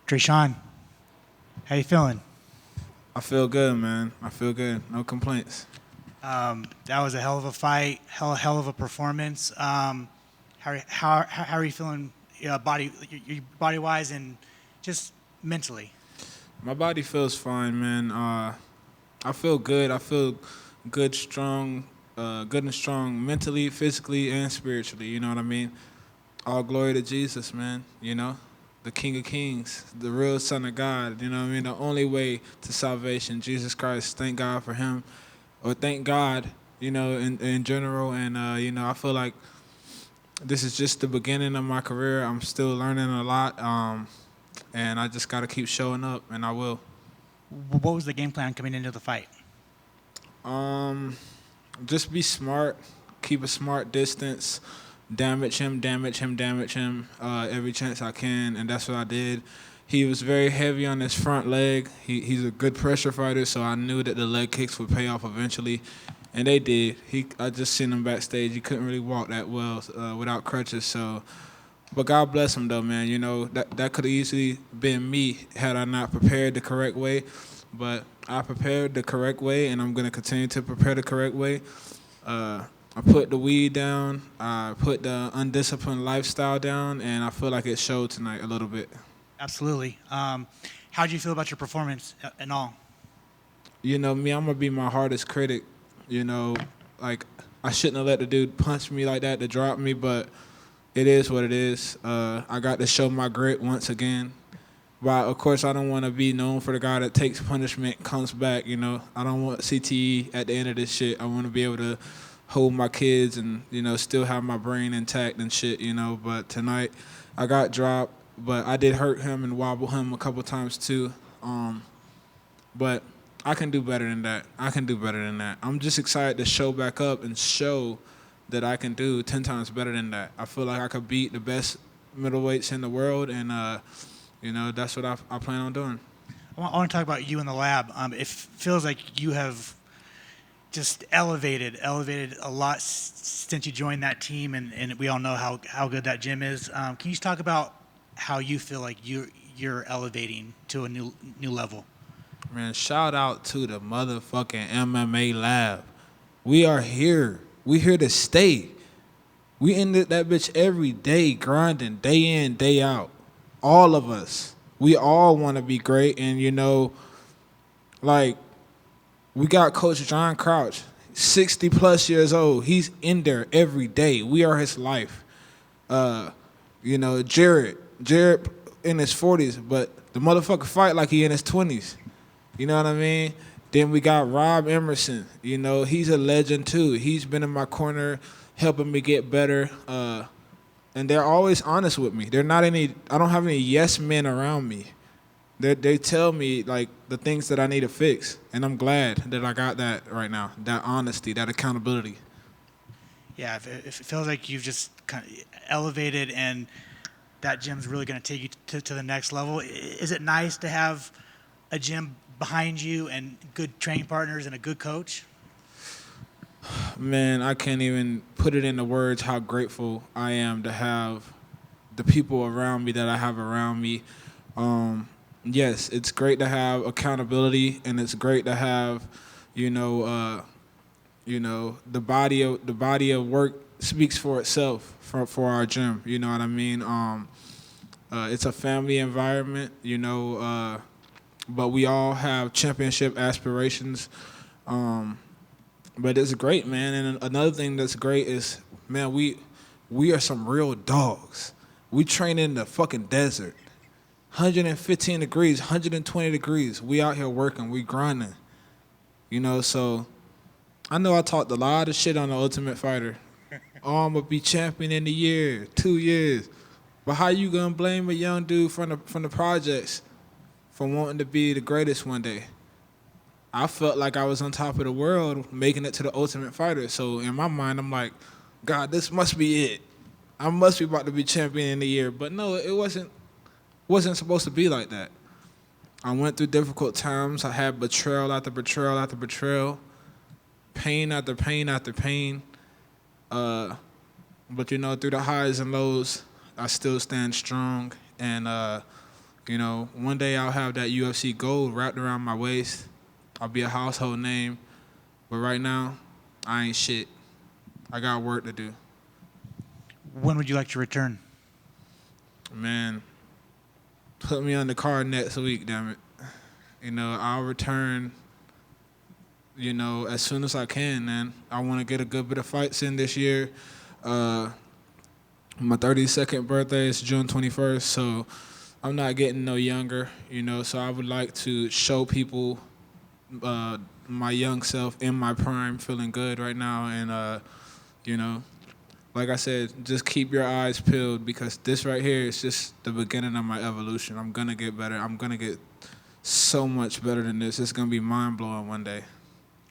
Tresean, how you feeling? I feel good, man. I feel good. No complaints. That was a hell of a fight, hell of a performance. How are you feeling, body wise and just mentally? My body feels fine, man. I feel good. I feel good, strong, good and strong mentally, physically, and spiritually. You know what I mean? All glory to Jesus, man. You know, the King of Kings, the real Son of God. You know what I mean? The only way to salvation, Jesus Christ. Thank God for Him, or thank God. You know, in general, and I feel like this is just the beginning of my career. I'm still learning a lot, and I just got to keep showing up, and I will. What was the game plan coming into the fight? Um, just be smart, keep a smart distance, damage him, every chance I can, and that's what I did. He was very heavy on his front leg. He's a good pressure fighter, so I knew that the leg kicks would pay off eventually, and they did. I just seen him backstage. He couldn't really walk that well without crutches, so. But God bless him, though, man. You know, that could have easily been me had I not prepared the correct way. But I prepared the correct way, and I'm going to continue to prepare the correct way. I put the weed down. I put the undisciplined lifestyle down, and I feel like it showed tonight a little bit. Absolutely. How did you feel about your performance and all? You know, me, I'm going to be my hardest critic. You know, like, I shouldn't have let the dude punch me like that to drop me, but it is what it is. I got to show my grit once again. But, of course, I don't want to be known for the guy that takes punishment, comes back, you know. I don't want CTE at the end of this shit. I want to be able to hold my kids and, you know, still have my brain intact and shit, you know. But tonight I got dropped, but I did hurt him and wobble him a couple times too. But I can do better than that. I'm just excited to show back up and show that I can do 10 times better than that. I feel like I could beat the best middleweights in the world, and you know, that's what I plan on doing. I want to talk about you in the lab. It feels like you have just elevated a lot since you joined that team, and we all know how good that gym is. Can you just talk about how you feel like you're elevating to a new level? Man, shout out to the motherfucking MMA lab. We are here. We here to stay. We in that bitch every day, grinding, day in, day out. All of us. We all want to be great, and you know, like, we got Coach John Crouch, 60 plus years old. He's in there every day. We are his life. You know, Jared in his 40s, but the motherfucker fight like he in his 20s. You know what I mean? Then we got Rob Emerson. You know, he's a legend too. He's been in my corner helping me get better. And they're always honest with me. I don't have any yes men around me. They tell me, like, the things that I need to fix. And I'm glad that I got that right now, that honesty, that accountability. Yeah, if it feels like you've just kind of elevated and that gym's really going to take you to the next level. Is it nice to have a gym behind you and good training partners and a good coach? Man, I can't even put it into words how grateful I am to have the people around me that I have around me. Yes, it's great to have accountability, and it's great to have, the body of work speaks for itself for our gym. You know what I mean? It's a family environment, but we all have championship aspirations. But it's great, man. And another thing that's great is, man, we are some real dogs. We train in the fucking desert. 115 degrees, 120 degrees. We out here working, we grinding. You know, so I know I talked a lot of shit on The Ultimate Fighter. Oh, I'm going to be champion in a year, 2 years. But how you going to blame a young dude from the projects for wanting to be the greatest one day? I felt like I was on top of the world making it to The Ultimate Fighter. So in my mind, I'm like, God, this must be it. I must be about to be champion in the year. But no, it wasn't supposed to be like that. I went through difficult times. I had betrayal after betrayal after betrayal, pain after pain after pain. But, through the highs and lows, I still stand strong. And, You know, one day I'll have that UFC gold wrapped around my waist. I'll be a household name. But right now, I ain't shit. I got work to do. When would you like to return? Man, put me on the card next week, damn it. You know, I'll return, you know, as soon as I can, man. I want to get a good bit of fights in this year. My 32nd birthday is June 21st, so I'm not getting no younger, you know, so I would like to show people my young self in my prime feeling good right now. And, you know, like I said, just keep your eyes peeled because this right here is just the beginning of my evolution. I'm going to get better. I'm going to get so much better than this. It's going to be mind-blowing one day.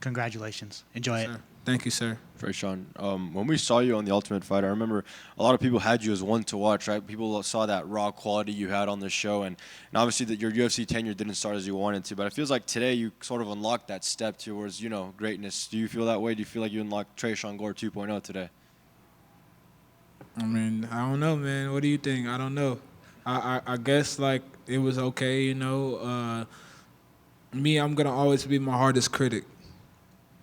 Congratulations. Enjoy it. Sir. Thank you, sir. Tresean, when we saw you on The Ultimate Fighter, I remember a lot of people had you as one to watch, right? People saw that raw quality you had on the show, and obviously that your UFC tenure didn't start as you wanted to, but it feels like today you sort of unlocked that step towards, you know, greatness. Do you feel that way? Do you feel like you unlocked Tresean Gore 2.0 today? I mean, I don't know, man. What do you think? I don't know. I guess, like, it was okay, you know. Me, I'm going to always be my hardest critic.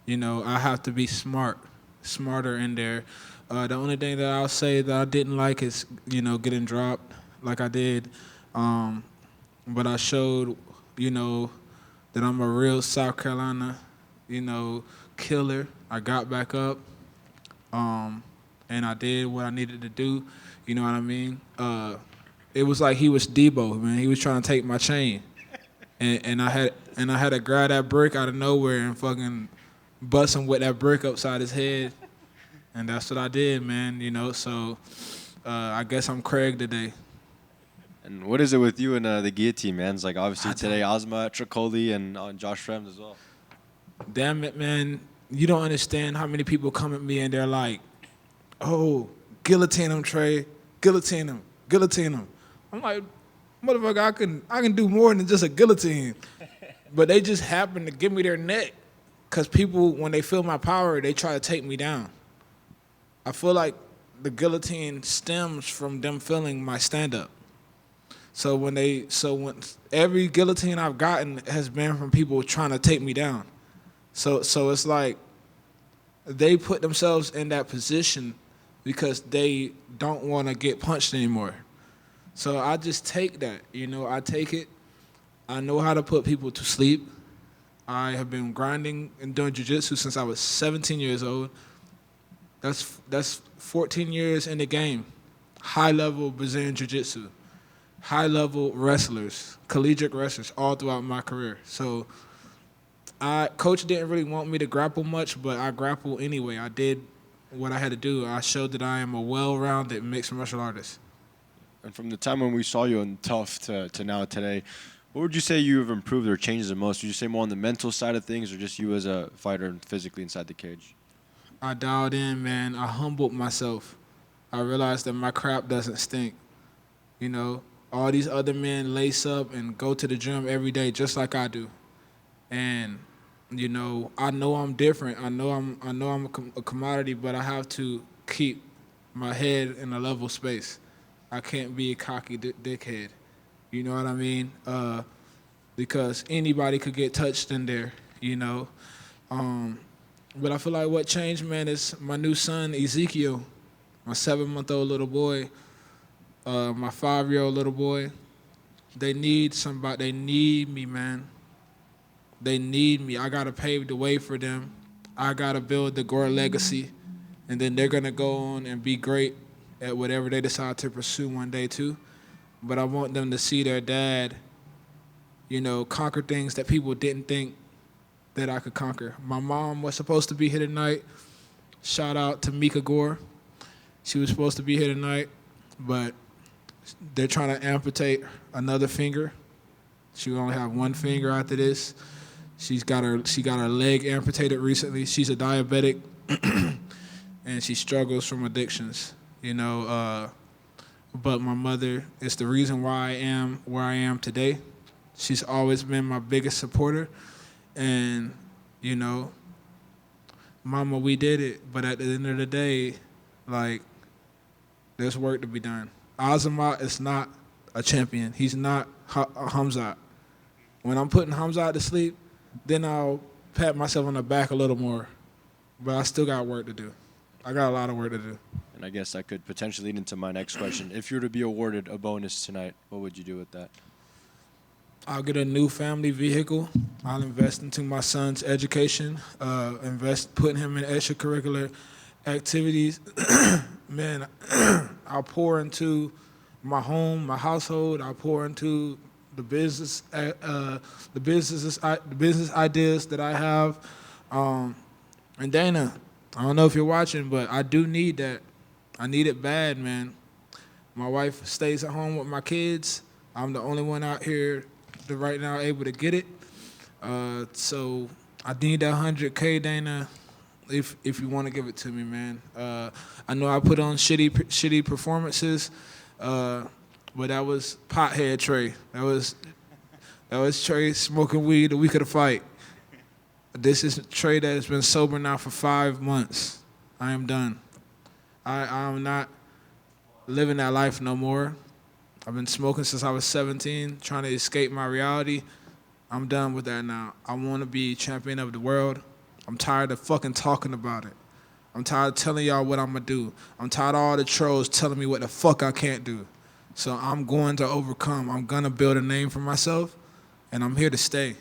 You know, I have to be smarter in there. The only thing that I'll say that I didn't like is, you know, getting dropped like I did. But I showed, you know, that I'm a real South Carolina, you know, killer. I got back up, and I did what I needed to do. You know what I mean? It was like he was Debo, man. He was trying to take my chain, and I had to grab that brick out of nowhere and fucking bust him with that brick upside his head, and that's what I did, man. You know, so I guess I'm Craig today. And what is it with you and the Guillotine, man? It's like obviously today Ozma, Tricoli, and Josh Frems as well. Damn it, man. You don't understand how many people come at me and they're like, oh, guillotine him, Trey. Guillotine him. Guillotine him. I'm like, motherfucker, I can do more than just a guillotine. But they just happen to give me their neck. Because people, when they feel my power, they try to take me down. I feel like the guillotine stems from them feeling my stand-up. So when every guillotine I've gotten has been from people trying to take me down. So it's like they put themselves in that position because they don't want to get punched anymore. So I just take that, you know, I take it. I know how to put people to sleep. I have been grinding and doing jiu-jitsu since I was 17 years old. That's 14 years in the game. High-level Brazilian jiu-jitsu. High-level wrestlers, collegiate wrestlers, all throughout my career. So Coach didn't really want me to grapple much, but I grappled anyway. I did what I had to do. I showed that I am a well-rounded mixed martial artist. And from the time when we saw you on Tough to now today, what would you say you have improved or changed the most? Would you say more on the mental side of things or just you as a fighter and physically inside the cage? I dialed in, man. I humbled myself. I realized that my crap doesn't stink. You know, all these other men lace up and go to the gym every day just like I do. And, you know I'm different. I know I'm a commodity, but I have to keep my head in a level space. I can't be a cocky dickhead. You know what I mean? Because anybody could get touched in there, you know. But I feel like what changed, man, is my new son, Ezekiel, my 7-month-old little boy, my 5-year-old little boy. They need somebody. They need me, man. They need me. I got to pave the way for them. I got to build the Gore legacy. And then they're going to go on and be great at whatever they decide to pursue one day, too. But I want them to see their dad, you know, conquer things that people didn't think that I could conquer. My mom was supposed to be here tonight. Shout out to Mika Gore. She was supposed to be here tonight, but they're trying to amputate another finger. She will only have one finger after this. She got her leg amputated recently. She's a diabetic, and she struggles from addictions, you know. But my mother is the reason why I am where I am today. She's always been my biggest supporter. And, you know, Mama, we did it. But at the end of the day, like, there's work to be done. Azamat is not a champion. He's not Hamzat. When I'm putting Hamzat to sleep, then I'll pat myself on the back a little more. But I still got work to do. I got a lot of work to do. And I guess that could potentially lead into my next question. If you were to be awarded a bonus tonight, what would you do with that? I'll get a new family vehicle. I'll invest into my son's education, putting him in extracurricular activities. Man, I'll pour into my home, my household. I'll pour into the business ideas that I have. And Dana, I don't know if you're watching, but I do need that. I need it bad, man. My wife stays at home with my kids. I'm the only one out here right now able to get it. So I need that 100K, Dana, if you want to give it to me, man. I know I put on shitty performances, but that was pothead Trey. That was Trey smoking weed the week of the fight. This is Trey that has been sober now for 5 months. I am done. I'm not living that life no more. I've been smoking since I was 17, trying to escape my reality. I'm done with that now. I want to be champion of the world. I'm tired of fucking talking about it. I'm tired of telling y'all what I'm going to do. I'm tired of all the trolls telling me what the fuck I can't do. So I'm going to overcome. I'm going to build a name for myself, and I'm here to stay.